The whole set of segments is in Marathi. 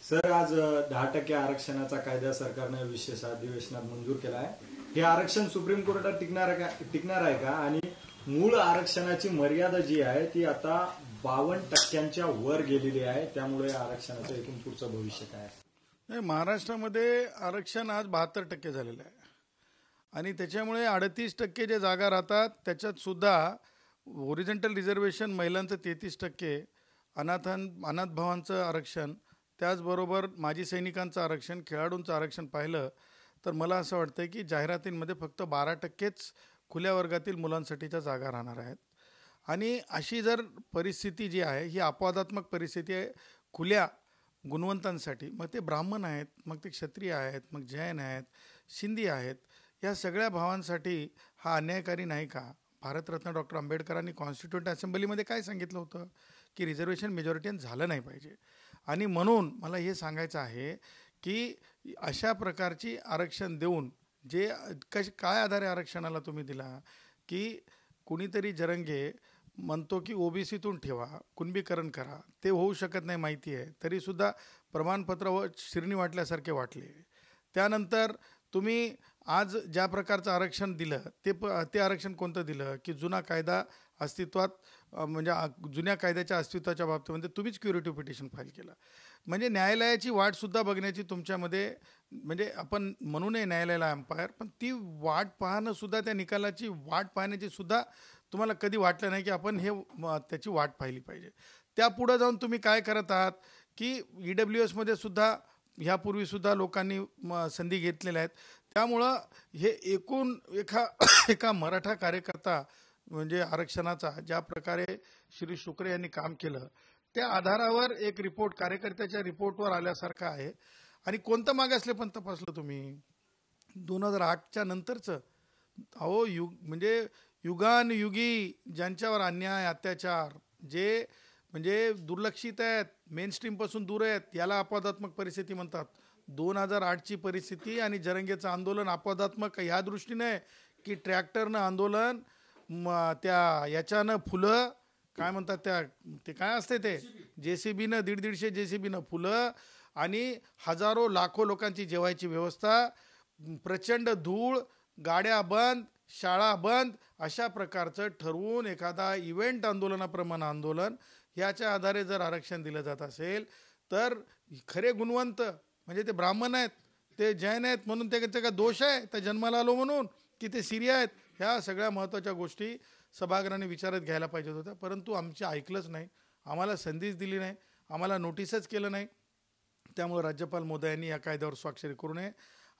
सर, आज 10% आरक्षणाचा कायदा सरकारने विशेष अधिवेशनात मंजूर केला आहे. हे आरक्षण सुप्रीम कोर्टात टिकणार आहे का? आणि मूळ आरक्षणाची मर्यादा जी आहे ती आता 52% वर गेलेली आहे. त्यामुळे आरक्षणाचं एकूण पुढचं भविष्य काय आहे? महाराष्ट्रामध्ये आरक्षण आज 72% झालेलं आहे आणि त्याच्यामुळे 38% जे जागा राहतात त्याच्यात सुद्धा ओरिजिनल रिझर्वेशन महिलांचं 33%, अनाथ भावांचं आरक्षण, त्याचबरोबर माजी सैनिकांचं आरक्षण, खेळाडूंचं आरक्षण पाहिलं तर मला असं वाटतं की जाहिरातींमध्ये फक्त 12%च खुल्या वर्गातील मुलांसाठीच्या जागा राहणार आहेत. आणि अशी जर परिस्थिती जी आहे ही अपवादात्मक परिस्थिती आहे खुल्या गुणवंतांसाठी. मग ते ब्राह्मण आहेत, मग ते क्षत्रिय आहेत, मग जैन आहेत, सिंधी आहेत, या सगळ्या भावांसाठी हा अन्यायकारी नाही का? भारतरत्न डॉक्टर आंबेडकरांनी कॉन्स्टिट्यूंट असेंब्लीमध्ये काय सांगितलं होतं की रिझर्वेशन मेजॉरिटीन झालं नाही पाहिजे. आणि म्हणून मला हे सांगायचं आहे की अशा प्रकारची आरक्षण देऊन जे काय आधारे आरक्षणाला तुम्ही दिला की कुणीतरी जरंगे म्हणतो की ओबीसीतून ठेवा, कुणबीकरण करा, ते होऊ शकत नाही माहिती आहे, तरीसुद्धा प्रमाणपत्र व शिरणी वाटल्यासारखे वाटले. त्यानंतर तुम्ही आज ज्या प्रकारचं आरक्षण दिलं ते आरक्षण कोणतं दिलं की जुना कायदा अस्तित्वात म्हणजे जुन्या कायद्याच्या अस्तित्वाच्या बाबतीमध्ये तुम्हीच क्युरेटिव्ह पिटिशन फाईल केलं. म्हणजे न्यायालयाची वाटसुद्धा बघण्याची तुमच्यामध्ये, म्हणजे आपण म्हणू नये न्यायालयाला अंपायर, पण ती वाट पाहणंसुद्धा, त्या निकालाची वाट पाहण्याची सुद्धा तुम्हाला कधी वाटलं नाही की आपण त्याची वाट पाहिली पाहिजे. त्यापुढं जाऊन तुम्ही काय करत आहात की EWSमध्ये सुद्धा ह्यापूर्वीसुद्धा लोकांनी संधी घेतलेल्या आहेत. त्यामुळं हे एकूण एका मराठा कार्यकर्ता म्हणजे आरक्षणाचा ज्या प्रकारे श्री शुक्रे यांनी काम केलं त्या आधारावर एक रिपोर्ट कार्यकर्त्याच्या रिपोर्टवर आल्यासारखं आहे. आणि कोणतं मागासले पण तपासलं तुम्ही 2008च्या नंतरचं? म्हणजे युगानुयुगी ज्यांच्यावर अन्याय अत्याचार जे म्हणजे दुर्लक्षित आहेत, मेन स्ट्रीमपासून दूर आहेत, याला अपवादात्मक परिस्थिती म्हणतात. 2008ची परिस्थिती आणि जरंगेचं आंदोलन अपवादात्मक ह्या दृष्टीने की ट्रॅक्टरनं आंदोलन, त्या याच्यानं फुलं काय म्हणतात ते काय असते ते JCBनं 150 JCBनं फुलं आणि हजारो लाखो लोकांची जेवायची व्यवस्था, प्रचंड धूळ, गाड्या बंद, शाळा बंद, अशा प्रकारचं ठरवून एखादा इव्हेंट आंदोलनाप्रमाणे आंदोलन ह्याच्या आधारे जर आरक्षण दिलं जात असेल तर खरे गुणवंत म्हणजे ते ब्राह्मण आहेत, ते जैन आहेत म्हणून ते का दोष आहे त्या जन्माला आलो म्हणून की ते सीरिय आहेत? ह्या सगळ्या महत्त्वाच्या गोष्टी सभागृहाने विचारात घ्यायला पाहिजे होत्या, परंतु आमचे ऐकलंच नाही, आम्हाला संधीच दिली नाही, आम्हाला नोटीसच केलं नाही. त्यामुळे राज्यपाल महोदयांनी या कायद्यावर स्वाक्षरी करू नये.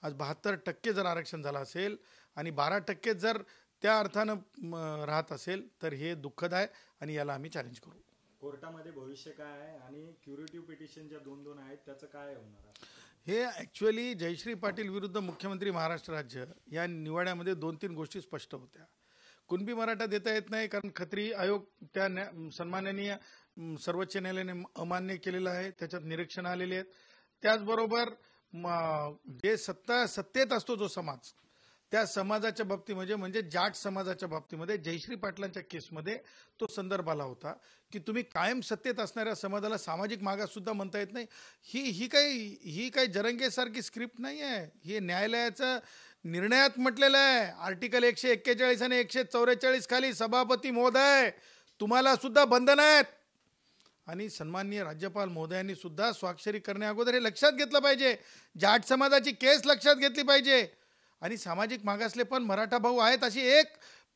आज 72% जर आरक्षण झालं असेल आणि 12% जर त्या अर्थानं राहत असेल तर हे दुःखद आहे आणि याला आम्ही चॅलेंज करू. कोर्टामध्ये भविष्य काय आहे आणि क्युरेटिव्ह पिटिशन ज्या 2 आहेत त्याचं काय होणार आहे? हे ॲक्च्युअली जयश्री पाटील विरुद्ध मुख्यमंत्री महाराष्ट्र राज्य या निवाड्यामध्ये 2-3 गोष्टी स्पष्ट होत्या. कुणबी मराठा देता येत नाही कारण खत्री आयोग त्या सन्माननीय सर्वोच्च न्यायालयाने अमान्य केलेलं आहे, त्याच्यात निरीक्षण आलेले आहेत. त्याचबरोबर जे सत्तेत असतो जो समाज, त्या समाजाच्या बाबतीमध्ये म्हणजे जाट समाजाच्या बाबतीमध्ये जयश्री पाटलांच्या केसमध्ये तो संदर्भ आला होता की तुम्ही कायम सत्तेत असणाऱ्या समाजाला सामाजिक मागास सुद्धा म्हणता येत नाही. ही काही जरंगेसारखी स्क्रिप्ट नाही आहे, हे न्यायालयाचं निर्णयात म्हटलेलं आहे. आर्टिकल 141 आणि 144 खाली सभापती महोदय तुम्हाला सुद्धा बंधन आहेत. आणि सन्माननीय राज्यपाल महोदयांनी सुद्धा स्वाक्षरी करण्या अगोदर हे लक्षात घेतलं पाहिजे, जाट समाजाची केस लक्षात घेतली पाहिजे. आणि सामाजिक मागासले पण मराठा भाऊ आहेत अशी एक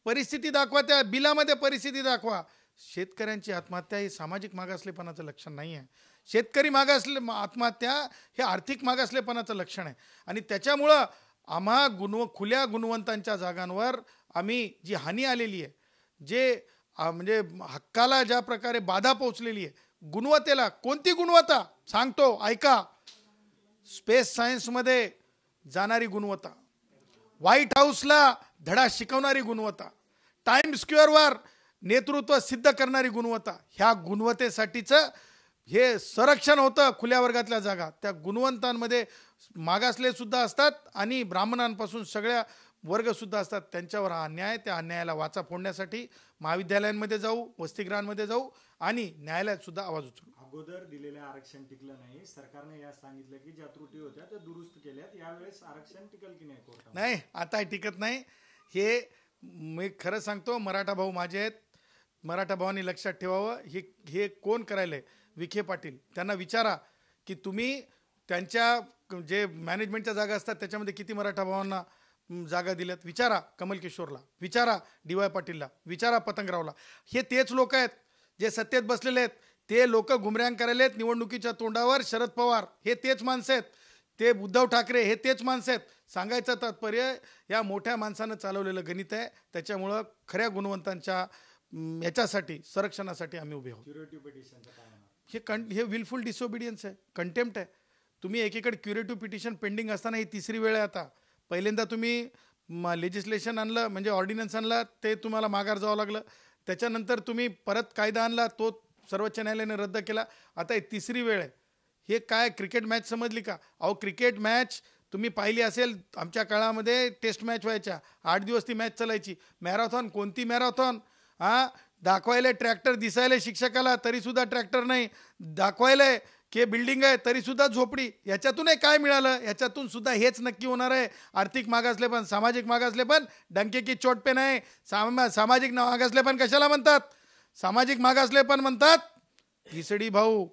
परिस्थिती दाखवा, त्या बिलामध्ये परिस्थिती दाखवा. शेतकऱ्यांची आत्महत्या ही सामाजिक मागासलेपणाचं लक्षण नाही आहे. शेतकरी आत्महत्या हे आर्थिक मागासलेपणाचं लक्षण आहे. आणि त्याच्यामुळं खुल्या गुणवंतांच्या जागांवर आम्ही जी हानी आलेली आहे, जे म्हणजे हक्काला ज्या प्रकारे बाधा पोहोचलेली आहे, गुणवत्तेला, कोणती गुणवत्ता सांगतो ऐका, स्पेस सायन्समध्ये जाणारी गुणवत्ता, व्हाईट हाऊसला धडा शिकवणारी गुणवत्ता, टाइम स्क्वेअरवर नेतृत्व सिद्ध करणारी गुणवत्ता, ह्या गुणवत्तेसाठीचं हे संरक्षण होतं खुल्या वर्गातल्या जागा. त्या गुणवंतांमध्ये मागासले सुद्धा असतात आणि ब्राह्मणांपासून सगळ्या वर्गसुद्धा असतात. त्यांच्यावर हा अन्याय, त्या अन्यायाला वाचा फोडण्यासाठी महाविद्यालयांमध्ये जाऊ, वसतिगृहांमध्ये जाऊ आणि न्यायालयात सुद्धा आवाज उचलू. अगोदर दिलेलं आरक्षण टिकलं नाही, सरकारने या सांगितलं की ज्या त्रुटी होत्या त्या दुरुस्त केल्यात, यावेळेस आरक्षण टिकल की नाही कोर्टात? नाही, आता टिकत नाही. हे मी खरं सांगतो, मराठा भाऊ माझे आहेत, मराठा भावांनी लक्षात ठेवावं. हे कोण करायलंय? विखे पाटील. त्यांना विचारा की तुम्ही त्यांच्या जे मॅनेजमेंटच्या जागा असतात त्याच्यामध्ये किती मराठा भावांना जागा दिल्यात. विचारा कमल किशोरला, विचारा DY पाटीलला, विचारा पतंगरावला. हे तेच लोक आहेत जे सत्तेत बसलेले आहेत. ते लोक गुमरांग करायला आहेत निवडणुकीच्या तोंडावर. शरद पवार हे तेच माणसं आहेत, ते उद्धव ठाकरे हे तेच माणसं आहेत. सांगायचं तात्पर्य या मोठ्या माणसानं चालवलेलं गणित आहे. त्याच्यामुळं खऱ्या गुणवंतांच्या याच्यासाठी संरक्षणासाठी आम्ही उभे आहोत. क्युरेटिव्ह पिटिशनचं काय होणार? हे विलफुल डिसोबिडियन्स आहे, कंटेम्प्ट आहे. तुम्ही एकीकडे क्युरेटिव्ह पिटिशन पेंडिंग असताना ही तिसरी वेळ आहे. आता पहिल्यांदा तुम्ही लेजिस्लेशन आणलं म्हणजे ऑर्डिनन्स आणला, ते तुम्हाला माघार जावं लागलं. त्याच्यानंतर तुम्ही परत कायदा आणला, तो सर्वोच्च न्यायालयाने रद्द केला. आता ही तिसरी वेळ आहे. हे काय क्रिकेट मॅच समजली का? अहो, क्रिकेट मॅच तुम्ही पाहिली असेल, आमच्या काळामध्ये टेस्ट मॅच व्हायच्या, 8 दिवस ती मॅच चालायची. मॅरेथॉन, कोणती मॅरेथॉन? दाखवायला ट्रॅक्टर दिसायला शिक्षकाला, तरीसुद्धा ट्रॅक्टर नाही. दाखवायला की बिल्डिंग आहे, तरीसुद्धा झोपडी. याच्यातून काय मिळालं? याच्यातून सुद्धा हेच नक्की होणार आहे. आर्थिक मागासले पण, सामाजिक मागासले पण डंके की चोट पे नाही. सामाजिक मागासले पण कशाला म्हणतात? सामाजिक मागासले पण म्हणतात घिसडी भाऊ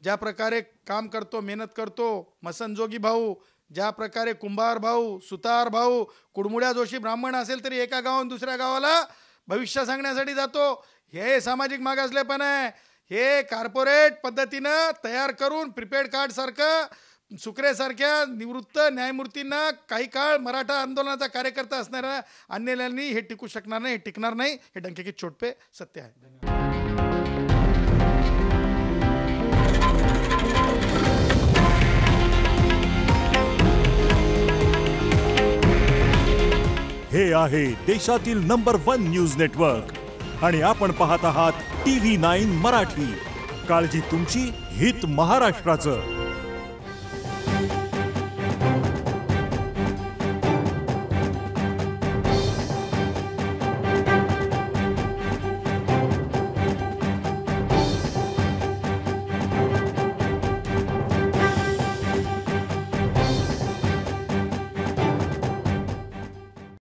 ज्या प्रकारे काम करतो, मेहनत करतो, मसनजोगी भाऊ ज्या प्रकारे, कुंभार भाऊ, सुतार भाऊ, कुडमुड्या जोशी ब्राह्मण असेल तरी एका गावाहून दुसऱ्या गावाला भविष्य सांगण्यासाठी जातो. हे सामाजिक मागासले पण आहे. हे कॉर्पोरेट पद्धतीनं तयार करून प्रिपेड कार्ड सारखं सुकरेसारख्या निवृत्त न्यायमूर्तींना काही काळ मराठा आंदोलनाचा कार्यकर्ता असणाऱ्या अन्यायांनी हे टिकू शकणार नाही, हे टिकणार नाही. हे डंके की चोट पे सत्य आहे. हे आहे देशातील नंबर 1 न्यूज नेटवर्क आणि आपण पाहत आहात TV9 मराठी. काळजी तुमची, हित महाराष्ट्राचं.